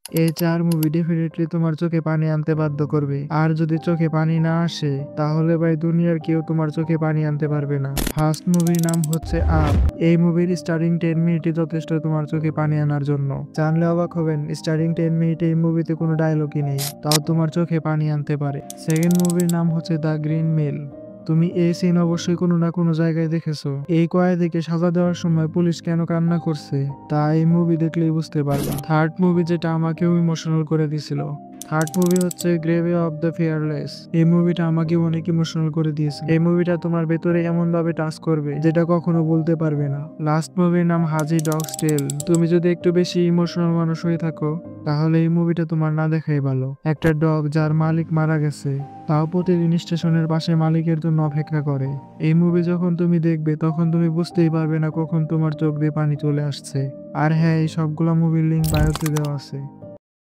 এই 4 movie definitely তোমার চোখে পানি আনতে বাধ্য করবে। আর যদি চোখে পানি না আসে তাহলে ভাই দুনিয়ার কেউ তোমার চোখে পানি আনতে পারবে না। ফার্স্ট মুভির নাম হচ্ছে আপ। এই মুভির স্টার্টিং 10 মিনিটই যথেষ্ট তোমার চোখে পানি আনার জন্য। জানলে অবাক হবেন, স্টার্টিং 10 মিনিটে এই মুভিতে কোনো ডায়লগই নেই, তাও তোমার চোখে পানি আনতে পারে। সেকেন্ড মুভির নাম হচ্ছে দ্য গ্রিন মিল। তুমি এই সিন অবশ্যই কোনো না কোনো জায়গায় দেখেছো। এই কয়েদিকে সাজা দেওয়ার সময় পুলিশ কেন কান্না করছে তা এই মুভি দেখলেই বুঝতে পারবা। থার্ড মুভি যেটা আমাকেও ইমোশনাল করে দিছিল, থার্ড মুভি হচ্ছে গ্রেভি অফ দ্য ফিয়ারলেস। এই মুভিটা আমাকে অনেক ইমোশনাল করে দিয়েছে। এই মুভিটা তোমার ভেতরে এমন ভাবে টাচ করবে যেটা কখনো বলতে পারবে না। লাস্ট মুভির নাম হাজি ডগস টেল। তুমি যদি একটু বেশি ইমোশনাল মানুষ হয়ে থাকো তাহলে এই মুভিটা তোমার না দেখাই ভালো। একটা ডগ যার মালিক মারা গেছে, তাও প্রতিদিন স্টেশনের পাশে মালিকের জন্য অপেক্ষা করে। এই মুভি যখন তুমি দেখবে তখন তুমি বুঝতেই পারবে না কখন তোমার চোখ দিয়ে পানি চলে আসছে। আর হ্যাঁ, এই সবগুলা মুভির লিঙ্ক বায়োতে দেওয়া আছে।